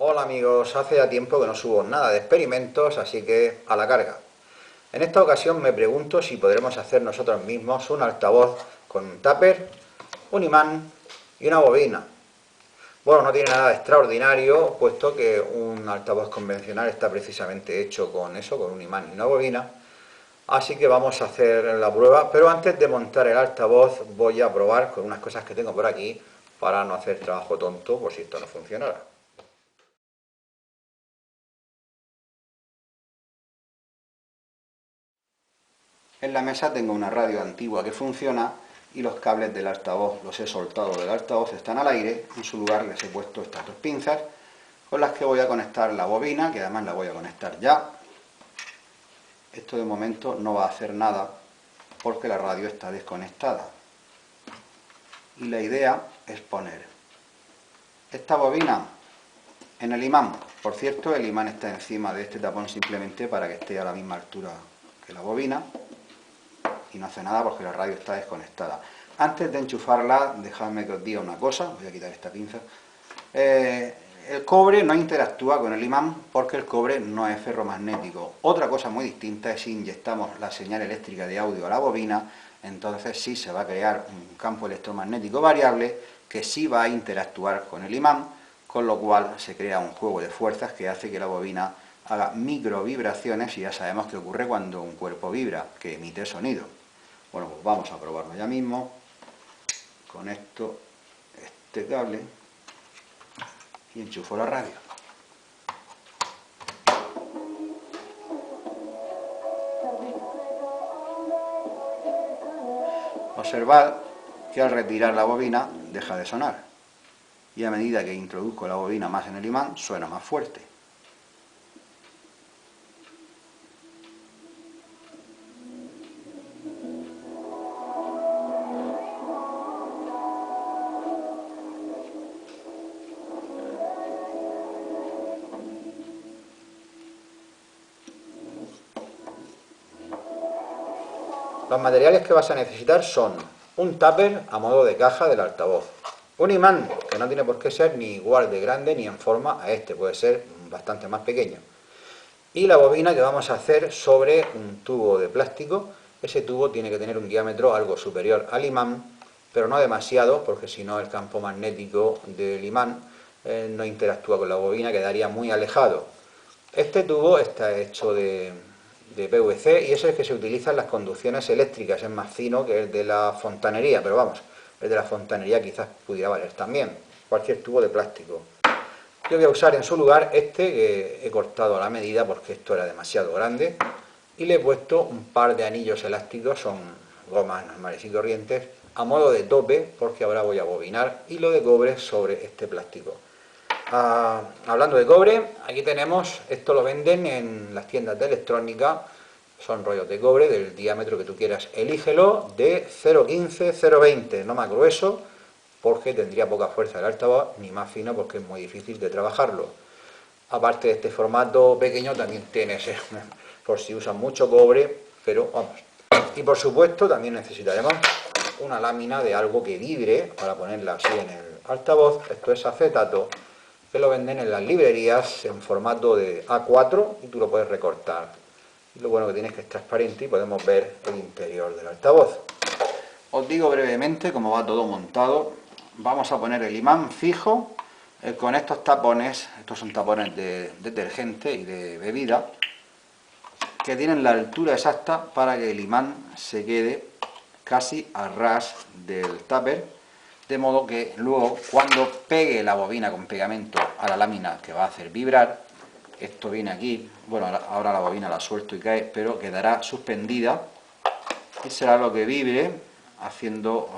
Hola amigos, hace ya tiempo que no subo nada de experimentos, así que a la carga. En esta ocasión me pregunto si podremos hacer nosotros mismos un altavoz con un tupper, un imán y una bobina. Bueno, no tiene nada de extraordinario, puesto que un altavoz convencional está precisamente hecho con eso, con un imán y una bobina. Así que vamos a hacer la prueba, pero antes de montar el altavoz voy a probar con unas cosas que tengo por aquí para no hacer trabajo tonto por si esto no funcionara. En la mesa tengo una radio antigua que funciona y los cables del altavoz los he soltado del altavoz, están al aire. En su lugar les he puesto estas dos pinzas con las que voy a conectar la bobina, que además la voy a conectar ya. Esto de momento no va a hacer nada porque la radio está desconectada. Y la idea es poner esta bobina en el imán. Por cierto, el imán está encima de este tapón simplemente para que esté a la misma altura que la bobina. Y no hace nada porque la radio está desconectada. Antes de enchufarla, dejadme que os diga una cosa, voy a quitar esta pinza. El cobre no interactúa con el imán porque el cobre no es ferromagnético. Otra cosa muy distinta es si inyectamos la señal eléctrica de audio a la bobina, entonces sí se va a crear un campo electromagnético variable que sí va a interactuar con el imán, con lo cual se crea un juego de fuerzas que hace que la bobina haga micro vibraciones y ya sabemos qué ocurre cuando un cuerpo vibra, que emite sonido. Bueno, pues vamos a probarlo ya mismo. Conecto este cable y enchufo la radio. Observad que al retirar la bobina deja de sonar y a medida que introduzco la bobina más en el imán suena más fuerte. Los materiales que vas a necesitar son un tupper a modo de caja del altavoz, un imán que no tiene por qué ser ni igual de grande ni en forma a este, puede ser bastante más pequeño, y la bobina que vamos a hacer sobre un tubo de plástico. Ese tubo tiene que tener un diámetro algo superior al imán, pero no demasiado, porque si no el campo magnético del imán no interactúa con la bobina, quedaría muy alejado. Este tubo está hecho de PVC y es el que se utiliza en las conducciones eléctricas, es más fino que el de la fontanería, pero vamos, el de la fontanería quizás pudiera valer también, cualquier tubo de plástico. Yo voy a usar en su lugar este que he cortado a la medida porque esto era demasiado grande y le he puesto un par de anillos elásticos, son gomas normales y corrientes, a modo de tope porque ahora voy a bobinar hilo de cobre sobre este plástico. Hablando de cobre, aquí tenemos, esto lo venden en las tiendas de electrónica, son rollos de cobre del diámetro que tú quieras, elígelo de 0,15, 0,20, no más grueso, porque tendría poca fuerza el altavoz, ni más fino porque es muy difícil de trabajarlo. Aparte de este formato pequeño también tienes, por si usan mucho cobre, pero vamos. Y por supuesto también necesitaremos una lámina de algo que vibre para ponerla así en el altavoz. Esto es acetato, que lo venden en las librerías en formato de A4 y tú lo puedes recortar. Y lo bueno que tiene es que es transparente y podemos ver el interior del altavoz. Os digo brevemente cómo va todo montado. Vamos a poner el imán fijo con estos tapones. Estos son tapones de detergente y de bebida que tienen la altura exacta para que el imán se quede casi a ras del tupper, de modo que luego cuando pegue la bobina con pegamento a la lámina que va a hacer vibrar, esto viene aquí, bueno, ahora la bobina la suelto y cae, pero quedará suspendida y será lo que vibre haciendo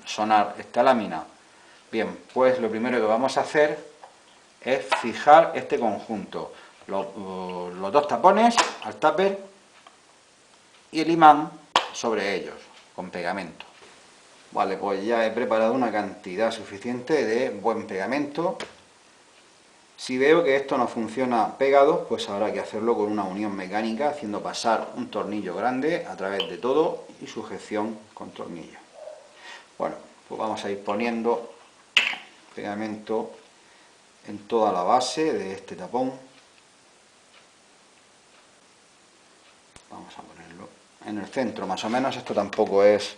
sonar esta lámina. Bien, pues lo primero que vamos a hacer es fijar este conjunto, los dos tapones al tupper y el imán sobre ellos, con pegamento. Vale, pues ya he preparado una cantidad suficiente de buen pegamento. Si veo que esto no funciona pegado, pues habrá que hacerlo con una unión mecánica, haciendo pasar un tornillo grande a través de todo y sujeción con tornillo. Bueno, pues vamos a ir poniendo pegamento en toda la base de este tapón. Vamos a ponerlo en el centro más o menos. Esto tampoco es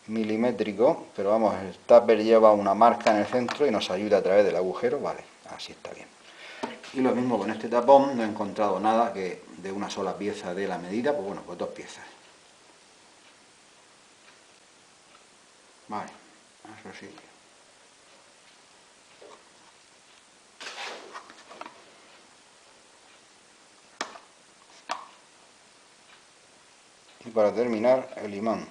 milimétrico, pero vamos, el tupper lleva una marca en el centro y nos ayuda a través del agujero. Vale, así está bien. Y lo mismo con este tapón, no he encontrado nada que de una sola pieza de la medida, pues bueno, pues dos piezas. Vale, eso sí. Y para terminar, el imán.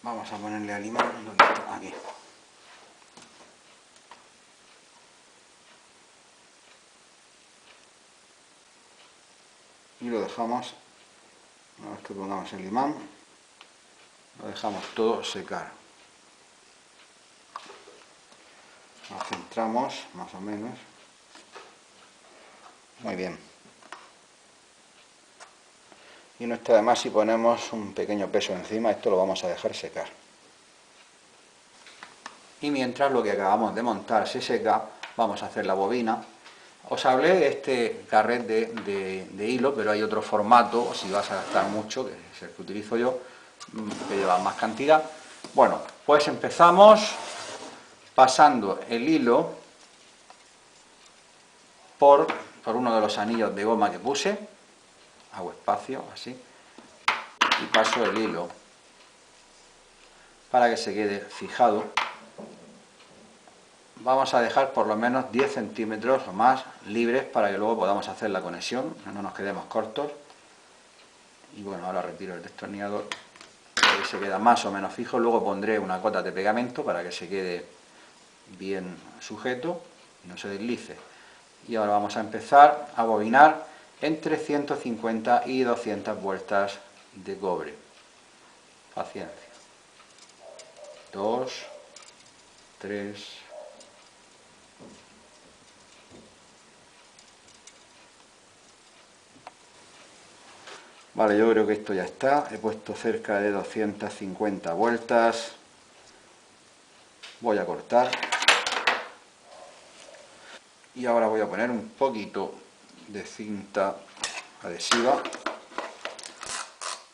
Vamos a ponerle al imán, ¿dónde está? Aquí. Y lo dejamos, una vez que pongamos el imán, lo dejamos todo secar. Lo centramos más o menos. Muy bien. Y no está de más si ponemos un pequeño peso encima, esto lo vamos a dejar secar. Y mientras lo que acabamos de montar se seca, vamos a hacer la bobina. Os hablé de este carret de hilo, pero hay otro formato, si vas a gastar mucho, que es el que utilizo yo, que lleva más cantidad. Bueno, pues empezamos pasando el hilo por uno de los anillos de goma que puse, hago espacio, así, y paso el hilo para que se quede fijado. Vamos a dejar por lo menos 10 centímetros o más libres para que luego podamos hacer la conexión, no nos quedemos cortos. Y bueno, ahora retiro el destornillador, ahí se queda más o menos fijo. Luego pondré una cota de pegamento para que se quede bien sujeto y no se deslice. Y ahora vamos a empezar a bobinar entre 150 y 200 vueltas de cobre. Paciencia. 2, 3... Vale, yo creo que esto ya está. He puesto cerca de 250 vueltas. Voy a cortar. Y ahora voy a poner un poquito de cinta adhesiva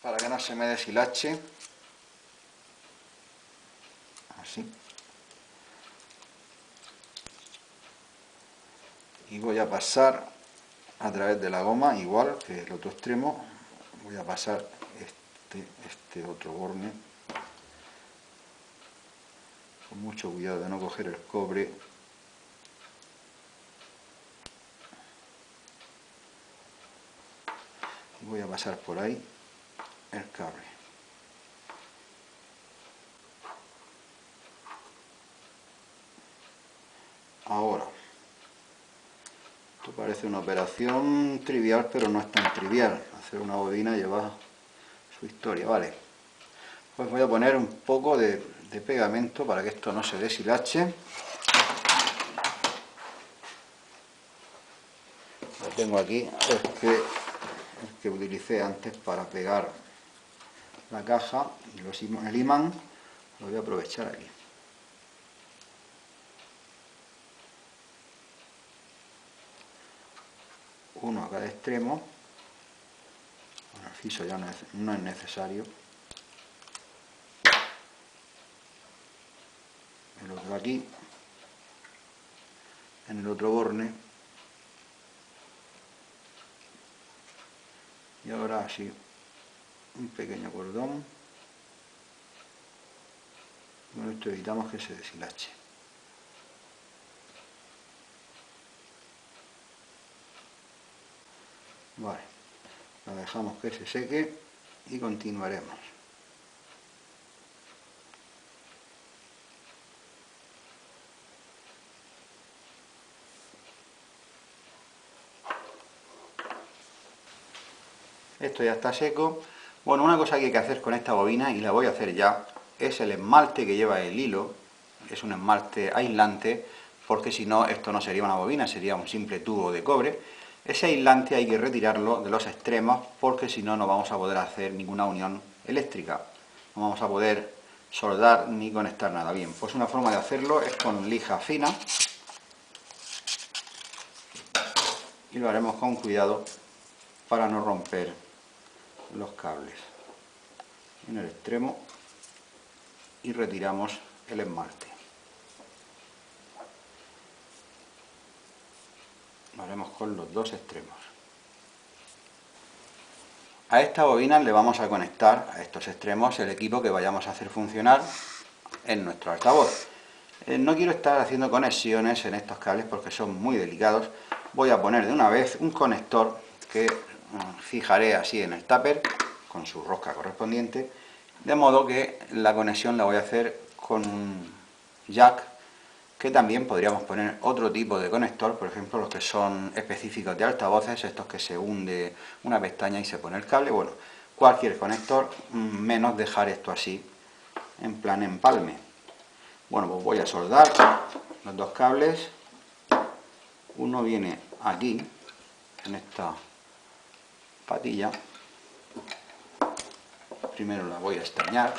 para que no se me deshilache. Así. Y voy a pasar a través de la goma, igual que el otro extremo, voy a pasar este otro borne con mucho cuidado de no coger el cobre. Y voy a pasar por ahí el cable. Ahora, esto parece una operación trivial, pero no es tan trivial. Hacer una bobina lleva su historia, ¿vale? Pues voy a poner un poco de pegamento para que esto no se deshilache. Lo tengo aquí, el que utilicé antes para pegar la caja y el imán, lo voy a aprovechar aquí. Uno a cada extremo. Bueno, el fiso ya no es necesario. El otro aquí, en el otro borne. Y ahora así, un pequeño cordón. Con esto evitamos que se deshilache. Vale, la dejamos que se seque y continuaremos. Esto ya está seco. Bueno, una cosa que hay que hacer con esta bobina, y la voy a hacer ya, es el esmalte que lleva el hilo. Es un esmalte aislante, porque si no, esto no sería una bobina, sería un simple tubo de cobre. Ese aislante hay que retirarlo de los extremos, porque si no, no vamos a poder hacer ninguna unión eléctrica. No vamos a poder soldar ni conectar nada. Bien, pues una forma de hacerlo es con lija fina y lo haremos con cuidado para no romper los cables. En el extremo y retiramos el esmalte. Lo haremos con los dos extremos. A esta bobina le vamos a conectar a estos extremos el equipo que vayamos a hacer funcionar en nuestro altavoz. No quiero estar haciendo conexiones en estos cables porque son muy delicados. Voy a poner de una vez un conector que fijaré así en el tupper con su rosca correspondiente, de modo que la conexión la voy a hacer con un jack, que también podríamos poner otro tipo de conector, por ejemplo los que son específicos de altavoces, estos que se hunde una pestaña y se pone el cable. Bueno, cualquier conector, menos dejar esto así en plan empalme. Bueno, pues voy a soldar los dos cables. Uno viene aquí, en esta patilla. Primero la voy a estañar.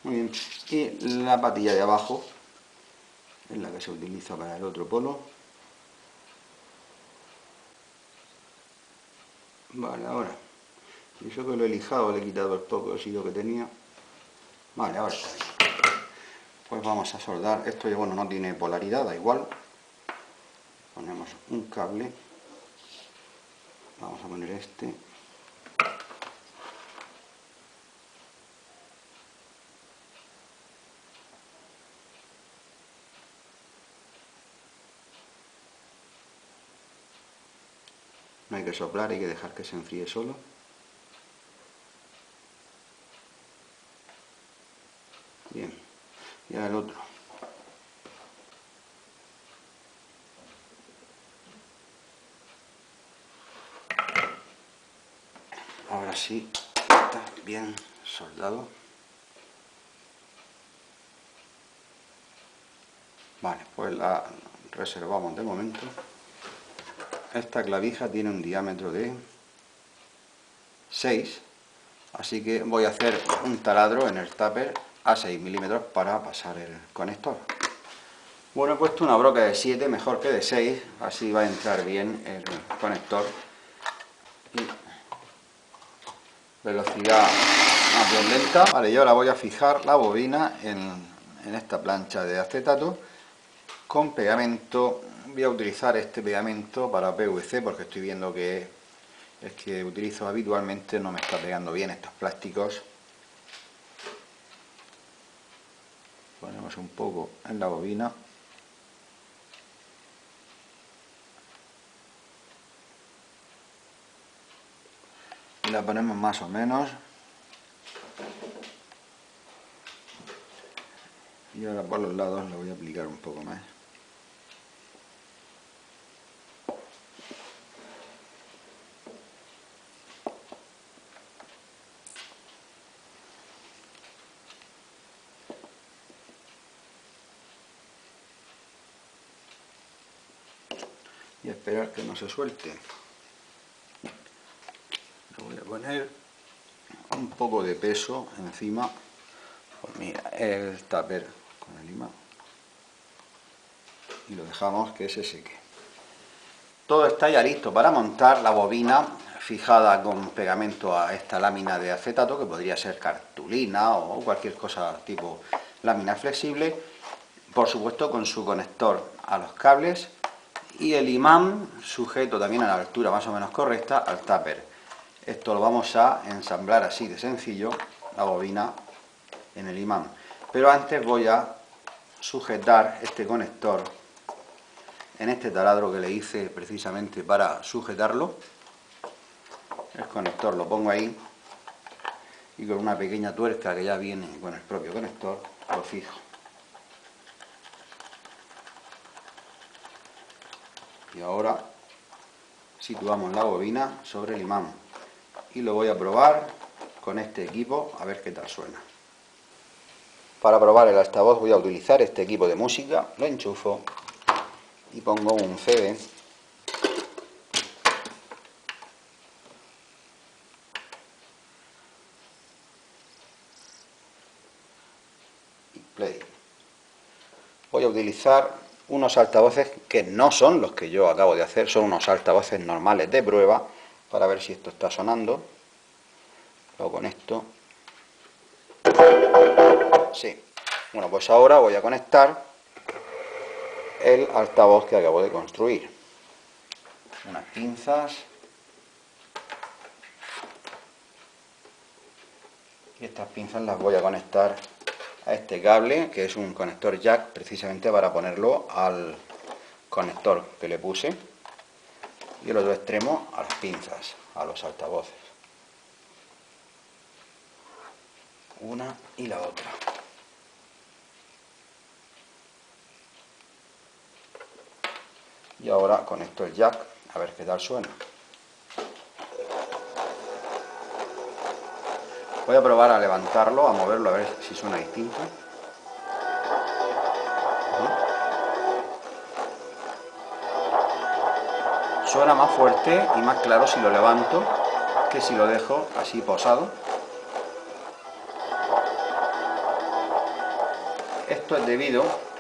Muy bien, y la patilla de abajo es la que se utiliza para el otro polo. Vale, ahora, y eso que lo he lijado, le he quitado el poco de sillo que tenía. Vale, ahora está bien. Pues vamos a soldar, esto ya bueno, no tiene polaridad, da igual. Ponemos un cable, vamos a poner este. No hay que soplar, hay que dejar que se enfríe solo. Bien, y ahora el otro. Ahora sí, está bien soldado. Vale, pues la reservamos de momento. Esta clavija tiene un diámetro de 6, así que voy a hacer un taladro en el tupper a 6 milímetros para pasar el conector. Bueno, he puesto una broca de 7, mejor que de 6, así va a entrar bien el conector. Y velocidad más bien lenta. Vale, y ahora voy a fijar la bobina en esta plancha de acetato con pegamento. Voy a utilizar este pegamento para PVC porque estoy viendo que el que utilizo habitualmente no me está pegando bien estos plásticos. Ponemos un poco en la bobina. Y la ponemos más o menos. Y ahora por los lados le voy a aplicar un poco más. Y esperar que no se suelte. Le voy a poner un poco de peso encima. Pues mira, el tupper con el imán. Y lo dejamos que se seque. Todo está ya listo para montar la bobina fijada con pegamento a esta lámina de acetato, que podría ser cartulina o cualquier cosa tipo lámina flexible, por supuesto con su conector a los cables y el imán sujeto también a la altura más o menos correcta al tupper. Esto lo vamos a ensamblar así de sencillo, la bobina en el imán. Pero antes voy a sujetar este conector en este taladro que le hice precisamente para sujetarlo. El conector lo pongo ahí y con una pequeña tuerca que ya viene con el propio conector lo fijo. Y ahora situamos la bobina sobre el imán y lo voy a probar con este equipo a ver qué tal suena. Para probar el altavoz voy a utilizar este equipo de música, lo enchufo y pongo un CD. Y play. Voy a utilizar unos altavoces que no son los que yo acabo de hacer, son unos altavoces normales de prueba, para ver si esto está sonando. Lo conecto. Sí. Bueno, pues ahora voy a conectar el altavoz que acabo de construir. Unas pinzas. Y estas pinzas las voy a conectar a este cable, que es un conector jack, precisamente para ponerlo al conector que le puse. Y el otro extremo a las pinzas, a los altavoces. Una y la otra. Y ahora conecto el jack, a ver qué tal suena. Voy a probar a levantarlo, a moverlo, a ver si suena distinto. Suena más fuerte y más claro si lo levanto que si lo dejo así posado. Esto es debido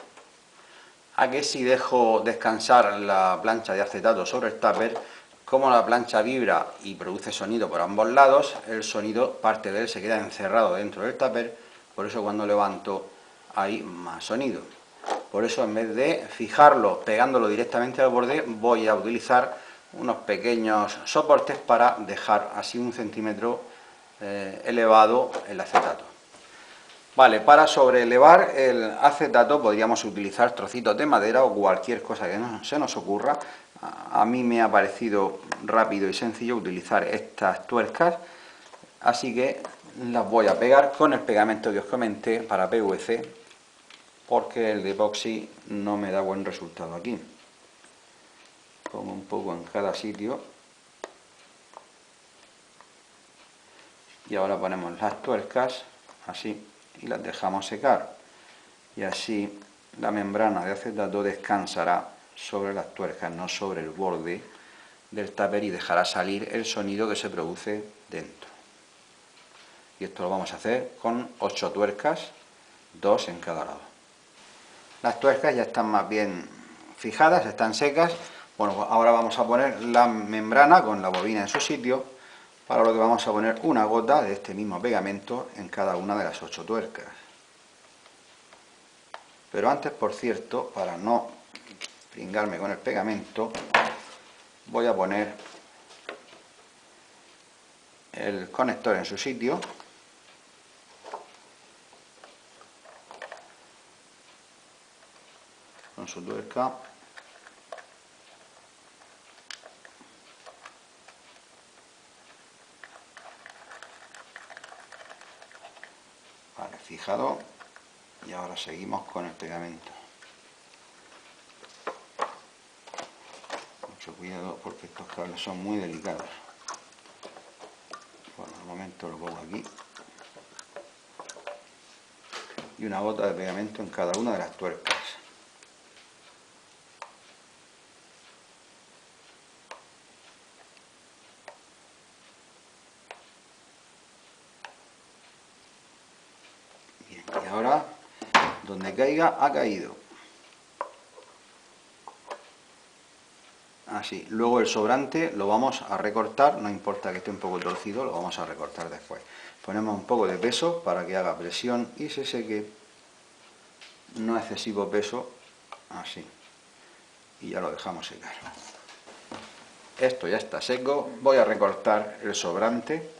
a que si dejo descansar la plancha de acetato sobre el tupper, como la plancha vibra y produce sonido por ambos lados, el sonido, parte de él se queda encerrado dentro del tupper, por eso cuando levanto hay más sonido. Por eso, en vez de fijarlo pegándolo directamente al borde, voy a utilizar unos pequeños soportes para dejar así 1 centímetro elevado el acetato. Vale, para sobrelevar el acetato podríamos utilizar trocitos de madera o cualquier cosa que se nos ocurra. A mí me ha parecido rápido y sencillo utilizar estas tuercas, así que las voy a pegar con el pegamento que os comenté para PVC, porque el de epoxi no me da buen resultado aquí. Pongo un poco en cada sitio. Y ahora ponemos las tuercas, así, y las dejamos secar. Y así la membrana de acetato descansará sobre las tuercas, no sobre el borde del tupper, y dejará salir el sonido que se produce dentro. Y esto lo vamos a hacer con 8 tuercas, 2 en cada lado. Las tuercas ya están más bien fijadas, están secas. Bueno, pues ahora vamos a poner la membrana con la bobina en su sitio, para lo que vamos a poner una gota de este mismo pegamento en cada una de las 8 tuercas. Pero antes, por cierto, para no pringarme con el pegamento, voy a poner el conector en su sitio. Con su tuerca. Vale, fijado. Y ahora seguimos con el pegamento. Mucho cuidado porque estos cables son muy delicados. Bueno, de momento lo pongo aquí. Y una gota de pegamento en cada una de las tuercas. Bien, y ahora, donde caiga, ha caído. Así. Luego el sobrante lo vamos a recortar, no importa que esté un poco torcido, lo vamos a recortar después. Ponemos un poco de peso para que haga presión y se seque. No excesivo peso, así. Y ya lo dejamos secar. Esto ya está seco, voy a recortar el sobrante.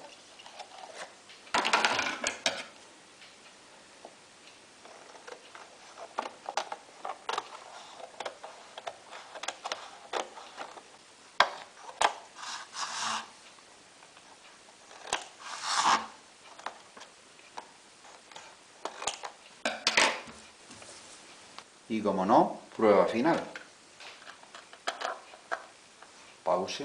Y como no, prueba final. Pause.